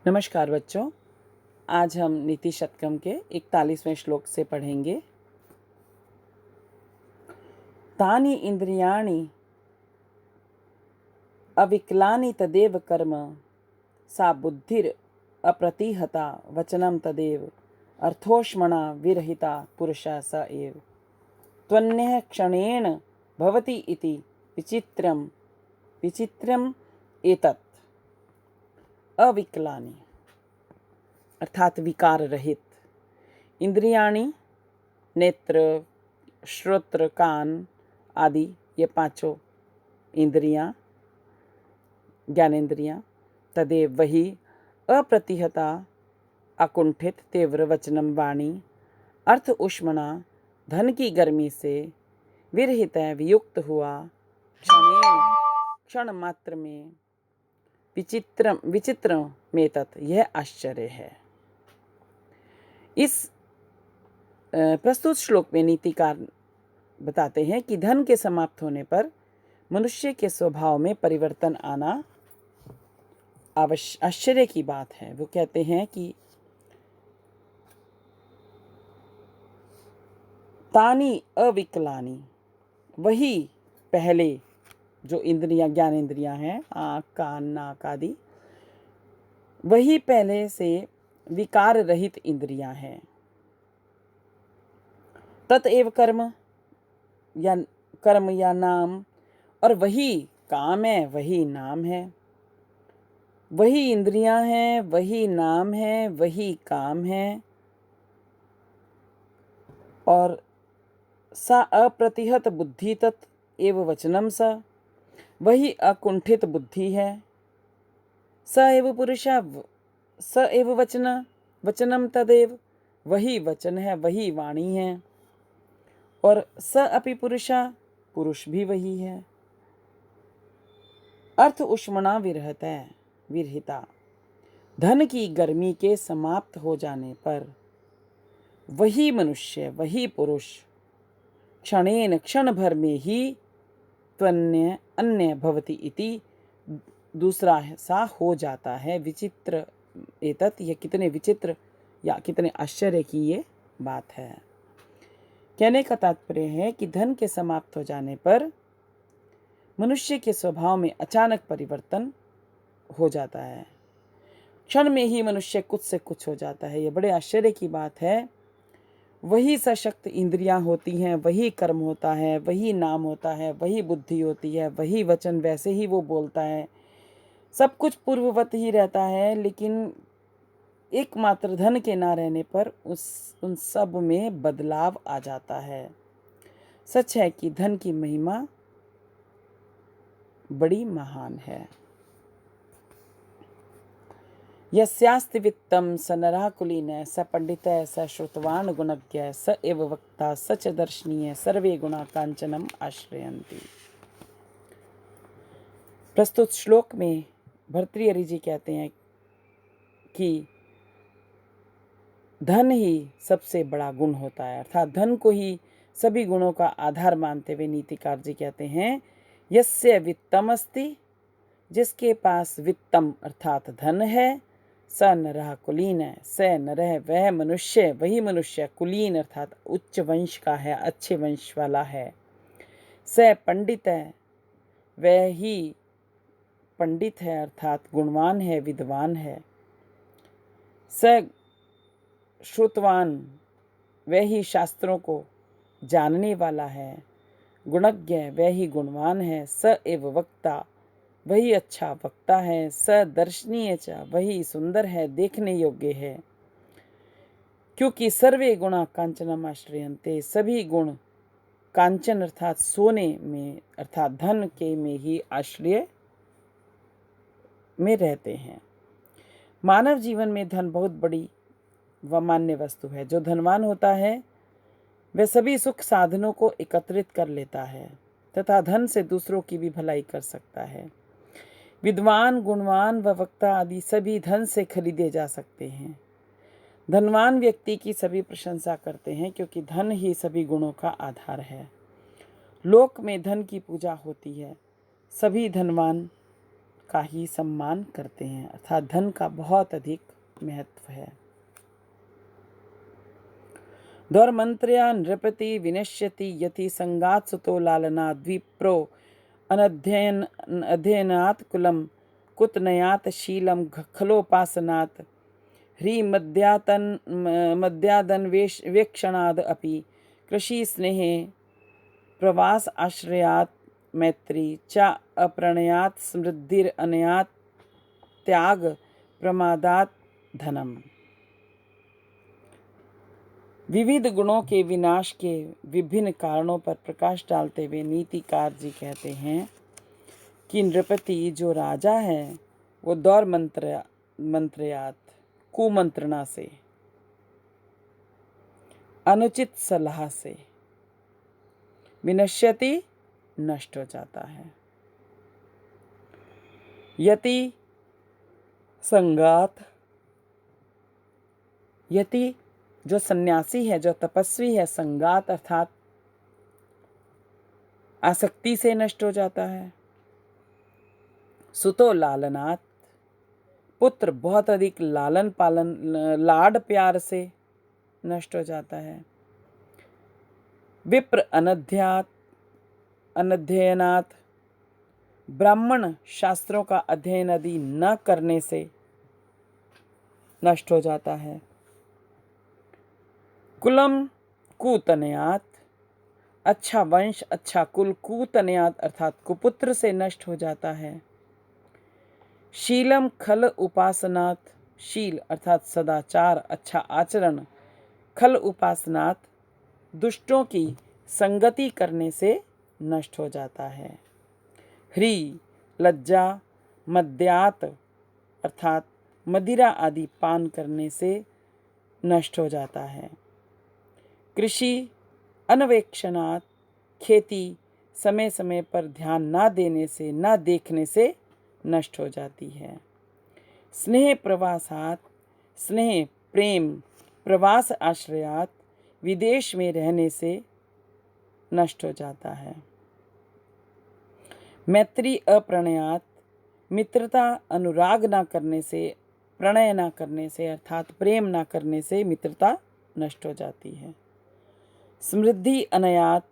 नमस्कार बच्चों, आज हम नीति शतकम के 41वें श्लोक से पढ़ेंगे। तानि इंद्रियाणि अविकलानि तदेव कर्म सा बुद्धिर अप्रतिहता वचनम तदेव अर्थोष्मणा विरहिता पुरुषा स एव त्वन्यः क्षणेन भवति इति विचित्रम एतत्। अविकलानि अर्थात विकार रहित, इंद्रियाणि नेत्र, श्रोत्र, कान आदि ये पांचों इंद्रियां, ज्ञानेन्द्रियां, तदेव वही अप्रतिहता अकुंठित तीव्र वचनम वाणी, अर्थ उष्मणा धन की गर्मी से विरहित वियुक्त हुआ, क्षण मात्र में विचित्र में तत् यह आश्चर्य है। इस प्रस्तुत श्लोक में नीतिकार बताते हैं कि धन के समाप्त होने पर मनुष्य के स्वभाव में परिवर्तन आना आश्चर्य की बात है। वो कहते हैं कि तानि अविकलानि, वही पहले जो इंद्रियां, ज्ञान इंद्रियां हैं, आँख, कान, नाक आदि, वही पहले से विकार रहित इंद्रियां हैं। तत्एव कर्म या नाम, और वही काम है, वही नाम है। वही इंद्रियां हैं, वही नाम है, वही काम है। और सा अप्रतिहत बुद्धि तत् एव वचनम सा, वही अकुंठित बुद्धि है। स एव पुरुषा स एव वचनम तदेव, वही वचन है, वही वाणी है। और स अपि पुरुषा, पुरुष भी वही है। अर्थ उष्मणा विरहिता, धन की गर्मी के समाप्त हो जाने पर वही मनुष्य, वही पुरुष क्षणेन, क्षण भर में ही त्वन्य अन्य भवति इति, दूसरा सा हो जाता है। विचित्र एतत्, यह कितने विचित्र या कितने आश्चर्य की ये बात है। कहने का तात्पर्य है कि धन के समाप्त हो जाने पर मनुष्य के स्वभाव में अचानक परिवर्तन हो जाता है। क्षण में ही मनुष्य कुछ से कुछ हो जाता है। यह बड़े आश्चर्य की बात है। वही सशक्त इंद्रियां होती हैं, वही कर्म होता है, वही नाम होता है, वही बुद्धि होती है, वही वचन वैसे ही वो बोलता है, सब कुछ पूर्ववत ही रहता है। लेकिन एकमात्र धन के ना रहने पर उन सब में बदलाव आ जाता है। सच है कि धन की महिमा बड़ी महान है। यस्यास्ति वित्तं स नरः कुलीनः, स पंडितः स श्रुतवान् गुणज्ञः, स एव वक्ता स च दर्शनीयः, सर्वे गुणा कांचनम आश्रयन्ति। प्रस्तुत श्लोक में भर्तृहरि जी कहते हैं कि धन ही सबसे बड़ा गुण होता है, अर्थात धन को ही सभी गुणों का आधार मानते हुए नीतिकार जी कहते हैं, यस्य वित्तम अस्ति, जिसके पास वित्तम अर्थात धन है, स नरः कुलीन है, स नरः वह मनुष्य, वही मनुष्य, कुलीन अर्थात उच्च वंश का है, अच्छे वंश वाला है। स पंडित है, वह ही पंडित है अर्थात गुणवान है, विद्वान है। स श्रुतवान, वह ही शास्त्रों को जानने वाला है। गुणज्ञ, वह ही गुणवान है। स एव वक्ता, वही अच्छा वक्ता है। स दर्शनीय च, वही सुंदर है, देखने योग्य है। क्योंकि सर्वे गुणा कांचनम आश्रयन्ते, सभी गुण कांचन अर्थात सोने में, अर्थात धन के में ही आश्रय में रहते हैं। मानव जीवन में धन बहुत बड़ी व मान्य वस्तु है। जो धनवान होता है वह सभी सुख साधनों को एकत्रित कर लेता है तथा धन से दूसरों की भी भलाई कर सकता है। विद्वान, गुणवान व वक्ता आदि सभी धन से खरीदे जा सकते हैं। धनवान व्यक्ति की सभी प्रशंसा करते हैं क्योंकि धन ही सभी गुणों का आधार है। लोक में धन की पूजा होती है। सभी धनवान का ही सम्मान करते हैं, अर्थात धन का बहुत अधिक महत्व है। दौर्मंत्र्या नृपति विनश्यति यति संगात सुतो लालनात् विप्रो अध्ययनात् कुलम कुतनयात् शीलम खलोपासनात् ह्रीमद्यादन वेक्षणाद् अपि कृषि स्नेहे प्रवास आश्रयात् मैत्री च अप्रणयात् समृद्धिर अनयात् त्याग प्रमादात् धनम। विविध गुणों के विनाश के विभिन्न कारणों पर प्रकाश डालते हुए नीतिकार जी कहते हैं कि नृपति जो राजा है वो दौर मंत्रयात कुमंत्रणा से, अनुचित सलाह से विनश्यति नष्ट हो जाता है। यति संगात, यति जो सन्यासी है, जो तपस्वी है, संगात अर्थात आसक्ति से नष्ट हो जाता है। सुतो लालनात्, पुत्र बहुत अधिक लालन पालन लाड प्यार से नष्ट हो जाता है। विप्र अनध्ययनात्, ब्राह्मण शास्त्रों का अध्ययन आदि न करने से नष्ट हो जाता है। कुलम कुतनयात, अच्छा वंश अच्छा कुल, कुतनयात अर्थात कुपुत्र से नष्ट हो जाता है। शीलम खल उपासनात्, शील अर्थात सदाचार अच्छा आचरण, खल उपासनात् दुष्टों की संगति करने से नष्ट हो जाता है। ह्री लज्जा मद्यात अर्थात मदिरा आदि पान करने से नष्ट हो जाता है। कृषि अनवेक्षणात्, खेती समय समय पर ध्यान ना देने से ना देखने से नष्ट हो जाती है। स्नेह प्रवासात, स्नेह प्रेम प्रवास आश्रयात विदेश में रहने से नष्ट हो जाता है। मैत्री अप्रणयात, मित्रता अनुराग ना करने से, प्रणय ना करने से अर्थात प्रेम ना करने से मित्रता नष्ट हो जाती है। समृद्धि अनयात,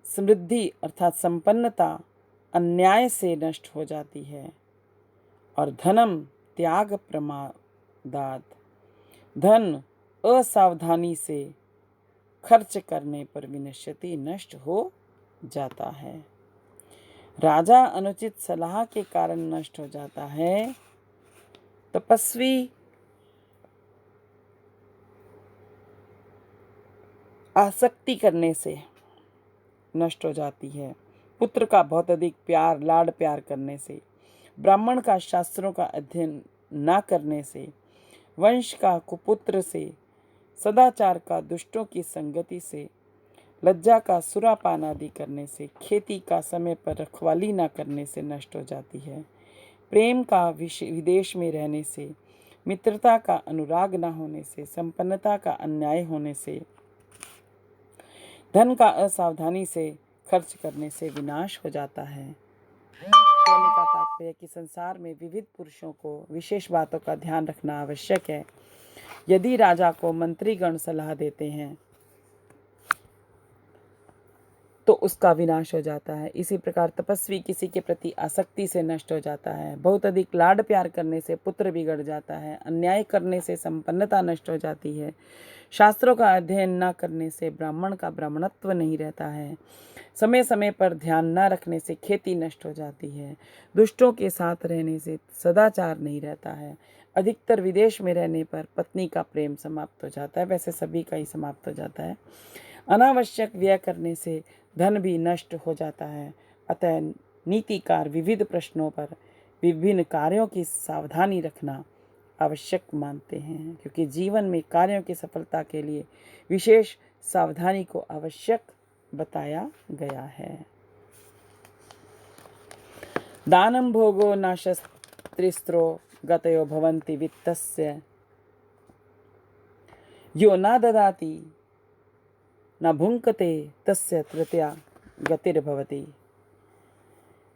समृद्धि अर्थात संपन्नता अन्याय से नष्ट हो जाती है। और धनम त्याग प्रमादात, धन असावधानी से खर्च करने पर विनश्यति नष्ट हो जाता है। राजा अनुचित सलाह के कारण नष्ट हो जाता है। तपस्वी आसक्ति करने से नष्ट हो जाती है। पुत्र का बहुत अधिक प्यार लाड प्यार करने से, ब्राह्मण का शास्त्रों का अध्ययन ना करने से, वंश का कुपुत्र से, सदाचार का दुष्टों की संगति से, लज्जा का सुरापान आदि करने से, खेती का समय पर रखवाली ना करने से नष्ट हो जाती है। प्रेम का विदेश में रहने से, मित्रता का अनुराग न होने से, संपन्नता का अन्याय होने से, धन का असावधानी से खर्च करने से विनाश हो जाता है। कहने का तात्पर्य कि संसार में विविध पुरुषों को विशेष बातों का ध्यान रखना आवश्यक है। यदि राजा को मंत्रीगण सलाह देते हैं तो उसका विनाश हो जाता है। इसी प्रकार तपस्वी किसी के प्रति आसक्ति से नष्ट हो जाता है। बहुत अधिक लाड प्यार करने से पुत्र बिगड़ जाता है। अन्याय करने से संपन्नता नष्ट हो जाती है। शास्त्रों का अध्ययन न करने से ब्राह्मण का ब्राह्मणत्व नहीं रहता है। समय समय पर ध्यान न रखने से खेती नष्ट हो जाती है। दुष्टों के साथ रहने से सदाचार नहीं रहता है। अधिकतर विदेश में रहने पर पत्नी का प्रेम समाप्त हो जाता है, वैसे सभी का ही समाप्त हो जाता है। अनावश्यक व्यय करने से धन भी नष्ट हो जाता है। अतः नीतिकार विविध प्रश्नों पर विभिन्न कार्यों की सावधानी रखना आवश्यक मानते हैं, क्योंकि जीवन में कार्यों की सफलता के लिए विशेष सावधानी को आवश्यक बताया गया है। दानं भोगो नाशस्त्रिस्त्रो गतयो भवन्ति वित्तस्य यो न ददाति न भुङ्क्ते तस्य तृतीया गतिर्भवति।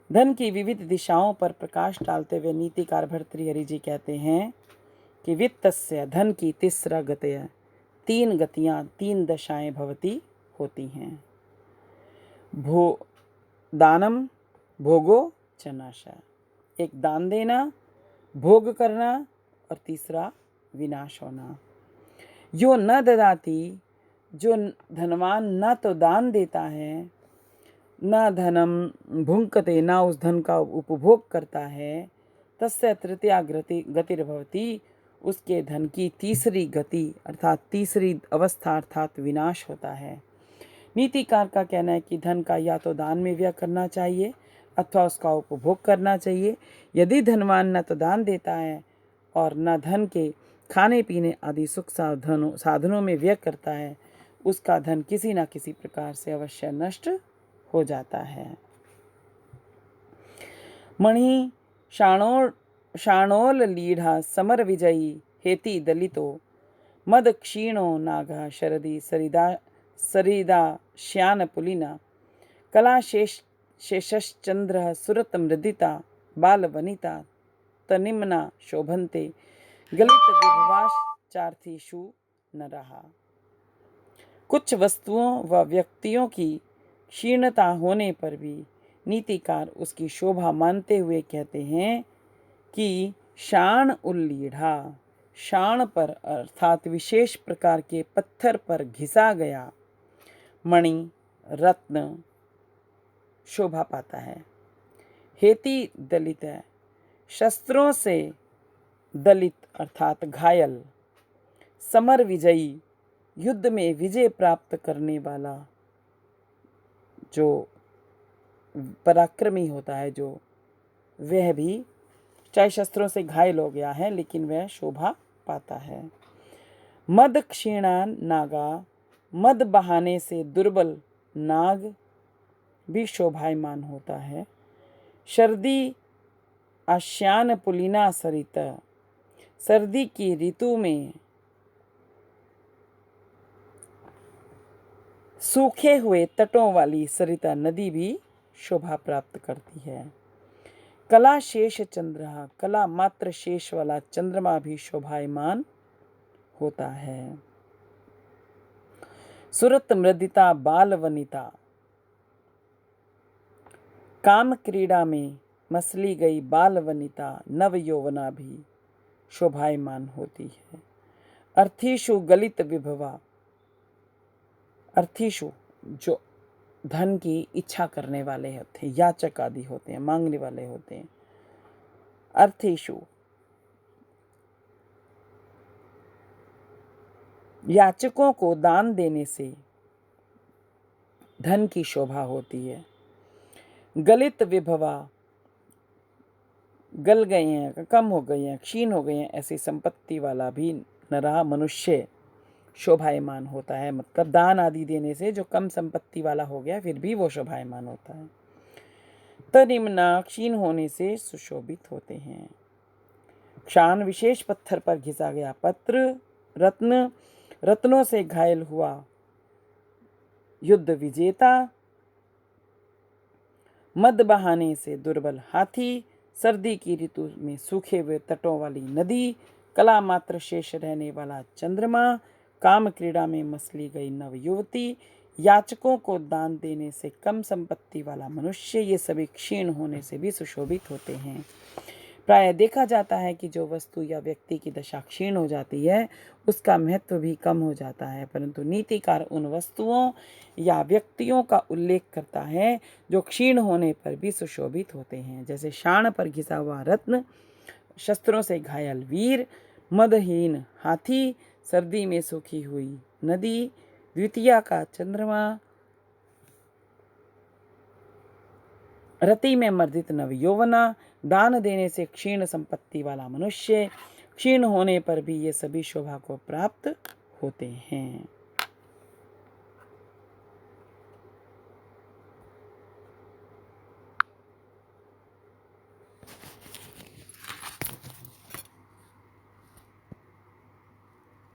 धन की विविध दिशाओं पर प्रकाश डालते हुए नीतिकार भर्तृहरि जी कहते हैं कि वित्तस्य धन की तिस्रा गतय, 3 गतियां 3 दशाएं भवती होती हैं। दानम भोगो च नाशः, एक दान देना, भोग करना और तीसरा विनाश होना। यो न ददाती, जो धनवान न तो दान देता है, न धनम भुंक्ते, न उस धन का उपभोग करता है, तस्य तृतीया गतिर्भवती, उसके धन की तीसरी गति अर्थात तीसरी अवस्था अर्थात विनाश होता है। नीतिकार का कहना है कि धन का या तो दान में व्यय करना चाहिए अथवा उसका उपभोग करना चाहिए। यदि धनवान न तो दान देता है और न धन के खाने पीने आदि सुख साधनों में व्यय करता है, उसका धन किसी न किसी प्रकार से अवश्य नष्ट हो जाता है। मणि शाणोल लीढ़ा समर विजयी हेति दलितो मद क्षीणो नागा शरदी सरिदा श्यान पुलिना कला शेषश्चंद्र सुरत मृदिता बाल वनिता तनिम्ना शोभन्ते गलित विभवाश्चार्थीषु न रहा। कुछ वस्तुओं व व्यक्तियों की क्षीणता होने पर भी नीतिकार उसकी शोभा मानते हुए कहते हैं कि शाण उल्लीढ़ा, शाण पर अर्थात विशेष प्रकार के पत्थर पर घिसा गया मणि रत्न शोभा पाता है। हेति दलित है, शस्त्रों से दलित अर्थात घायल, समर विजयी, युद्ध में विजय प्राप्त करने वाला जो पराक्रमी होता है, जो वह भी चाहे शस्त्रों से घायल हो गया है लेकिन वह शोभा पाता है। मद क्षीणान नागा, मद बहाने से दुर्बल नाग भी शोभायमान होता है। सर्दी आश्यान पुलिना सरिता, सर्दी की ऋतु में सूखे हुए तटों वाली सरिता नदी भी शोभा प्राप्त करती है। कला शेष चंद्र, कला मात्र शेष वाला चंद्रमा भी शोभायमान होता है। सुरत मृदिता बाल वनिता, काम क्रीड़ा में मसली गई बाल वनिता नव यौवना भी शोभायमान होती है। अर्थीषु गलित विभवा, अर्थीषु जो धन की इच्छा करने वाले होते हैं, याचक आदि होते हैं, मांगने वाले होते हैं। अर्थीषु याचकों को दान देने से धन की शोभा होती है। गलित विभवा, गल गए हैं, कम हो गए हैं, क्षीण हो गए हैं, ऐसी संपत्ति वाला भी नरा मनुष्य शोभायमान होता है। मतलब दान आदि देने से जो कम संपत्ति वाला हो गया फिर भी वो शोभायमान होता है। तनिम्ना, क्षीण होने से सुशोभित होते हैं। क्षान विशेष पत्थर पर घिसा गया पत्र, रत्न, रत्नों से घायल हुआ युद्ध विजेता, मद बहाने से दुर्बल हाथी, सर्दी की ऋतु में सूखे हुए तटों वाली नदी, कला मात्र शेष रहने वाला चंद्रमा, काम क्रीड़ा में मसली गई नव युवती, याचकों को दान देने से कम संपत्ति वाला मनुष्य, ये सभी क्षीण होने से भी सुशोभित होते हैं। प्राय देखा जाता है कि जो वस्तु या व्यक्ति की दशा क्षीण हो जाती है उसका महत्व भी कम हो जाता है, परंतु नीतिकार उन वस्तुओं या व्यक्तियों का उल्लेख करता है जो क्षीण होने पर भी सुशोभित होते हैं। जैसे शाण पर घिसा हुआ रत्न, शस्त्रों से घायल वीर, मदहीन हाथी, सर्दी में सूखी हुई नदी, द्वितीया का चंद्रमा, रति में मर्दित नव यौवना, दान देने से क्षीण संपत्ति वाला मनुष्य, क्षीण होने पर भी ये सभी शोभा को प्राप्त होते हैं।